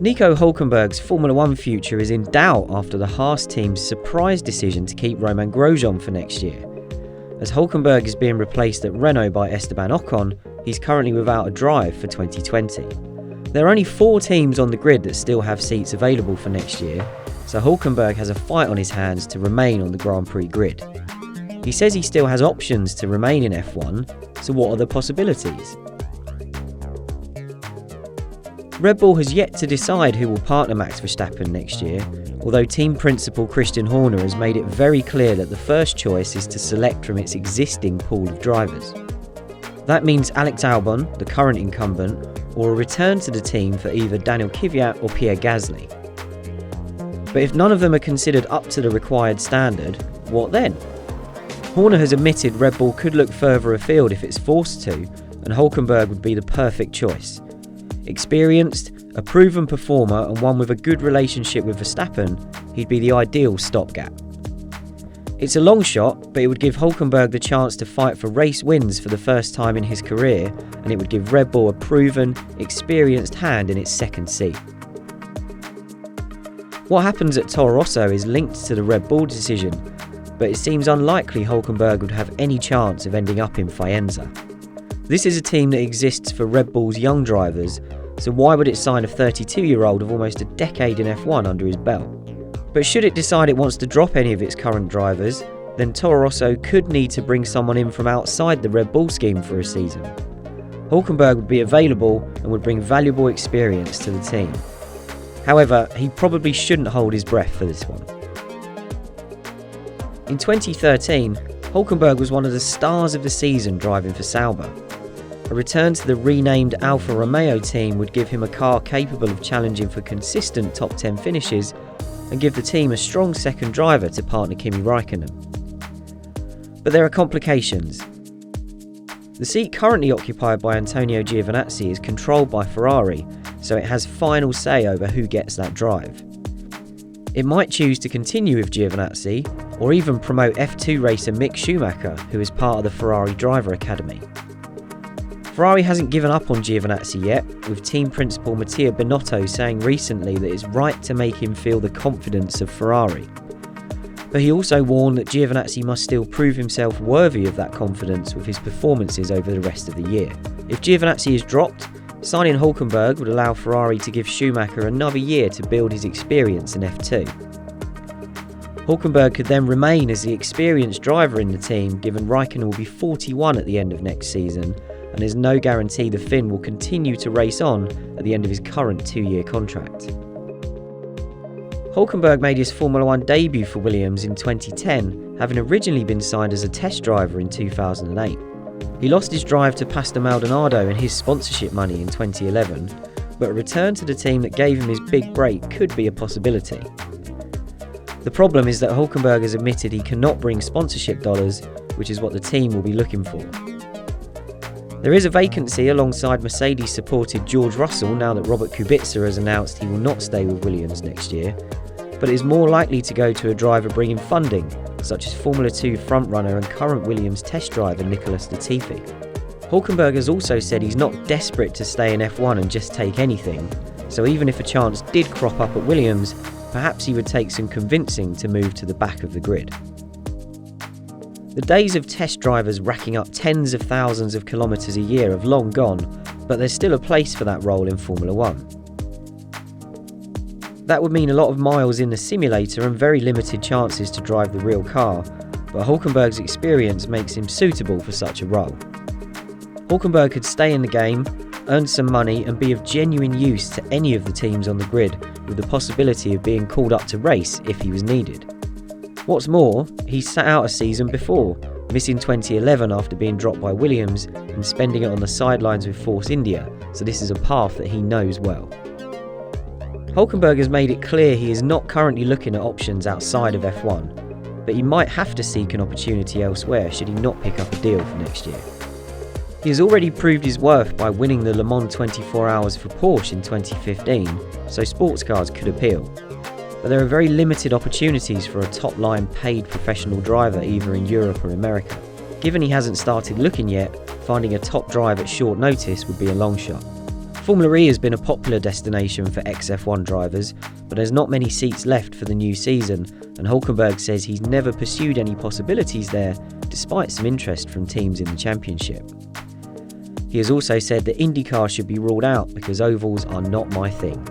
Nico Hulkenberg's Formula 1 future is in doubt after the Haas team's surprise decision to keep Romain Grosjean for next year. As Hulkenberg is being replaced at Renault by Esteban Ocon, he's currently without a drive for 2020. There are only 4 teams on the grid that still have seats available for next year, so Hulkenberg has a fight on his hands to remain on the Grand Prix grid. He says he still has options to remain in F1, so what are the possibilities? Red Bull has yet to decide who will partner Max Verstappen next year, although team principal Christian Horner has made it very clear that the first choice is to select from its existing pool of drivers. That means Alex Albon, the current incumbent, or a return to the team for either Daniel Kvyat or Pierre Gasly. But if none of them are considered up to the required standard, what then? Horner has admitted Red Bull could look further afield if it's forced to, and Hulkenberg would be the perfect choice. Experienced, a proven performer and one with a good relationship with Verstappen, he'd be the ideal stopgap. It's a long shot, but it would give Hulkenberg the chance to fight for race wins for the first time in his career, and it would give Red Bull a proven, experienced hand in its second seat. What happens at Toro Rosso is linked to the Red Bull decision, but it seems unlikely Hulkenberg would have any chance of ending up in Faenza. This is a team that exists for Red Bull's young drivers, so why would it sign a 32-year-old of almost a decade in F1 under his belt? But should it decide it wants to drop any of its current drivers, then Toro Rosso could need to bring someone in from outside the Red Bull scheme for a season. Hulkenberg would be available and would bring valuable experience to the team. However, he probably shouldn't hold his breath for this one. In 2013, Hulkenberg was one of the stars of the season driving for Sauber. A return to the renamed Alfa Romeo team would give him a car capable of challenging for consistent top 10 finishes and give the team a strong second driver to partner Kimi Raikkonen. But there are complications. The seat currently occupied by Antonio Giovinazzi is controlled by Ferrari, so it has final say over who gets that drive. It might choose to continue with Giovinazzi, or even promote F2 racer Mick Schumacher, who is part of the Ferrari Driver Academy. Ferrari hasn't given up on Giovinazzi yet, with team principal Mattia Binotto saying recently that it's right to make him feel the confidence of Ferrari. But he also warned that Giovinazzi must still prove himself worthy of that confidence with his performances over the rest of the year. If Giovinazzi is dropped, signing Hulkenberg would allow Ferrari to give Schumacher another year to build his experience in F2. Hulkenberg could then remain as the experienced driver in the team, given Raikkonen will be 41 at the end of next season, and there's no guarantee the Finn will continue to race on at the end of his current 2-year contract. Hulkenberg made his Formula 1 debut for Williams in 2010, having originally been signed as a test driver in 2008. He lost his drive to Pastor Maldonado and his sponsorship money in 2011, but a return to the team that gave him his big break could be a possibility. The problem is that Hulkenberg has admitted he cannot bring sponsorship dollars, which is what the team will be looking for. There is a vacancy alongside Mercedes-supported George Russell now that Robert Kubica has announced he will not stay with Williams next year, but it is more likely to go to a driver bringing funding, such as Formula 2 frontrunner and current Williams test driver Nicholas Latifi. Hulkenberg has also said he's not desperate to stay in F1 and just take anything, so even if a chance did crop up at Williams, perhaps he would take some convincing to move to the back of the grid. The days of test drivers racking up tens of thousands of kilometres a year have long gone, but there's still a place for that role in Formula 1. That would mean a lot of miles in the simulator and very limited chances to drive the real car, but Hulkenberg's experience makes him suitable for such a role. Hulkenberg could stay in the game, earn some money and be of genuine use to any of the teams on the grid, with the possibility of being called up to race if he was needed. What's more, he's sat out a season before, missing 2011 after being dropped by Williams and spending it on the sidelines with Force India, so this is a path that he knows well. Hulkenberg has made it clear he is not currently looking at options outside of F1, but he might have to seek an opportunity elsewhere should he not pick up a deal for next year. He has already proved his worth by winning the Le Mans 24 Hours for Porsche in 2015, so sports cars could appeal. But there are very limited opportunities for a top-line paid professional driver either in Europe or America. Given he hasn't started looking yet, finding a top drive at short notice would be a long shot. Formula E has been a popular destination for ex-F1 drivers, but there's not many seats left for the new season, and Hulkenberg says he's never pursued any possibilities there, despite some interest from teams in the championship. He has also said that IndyCar should be ruled out because ovals are not my thing.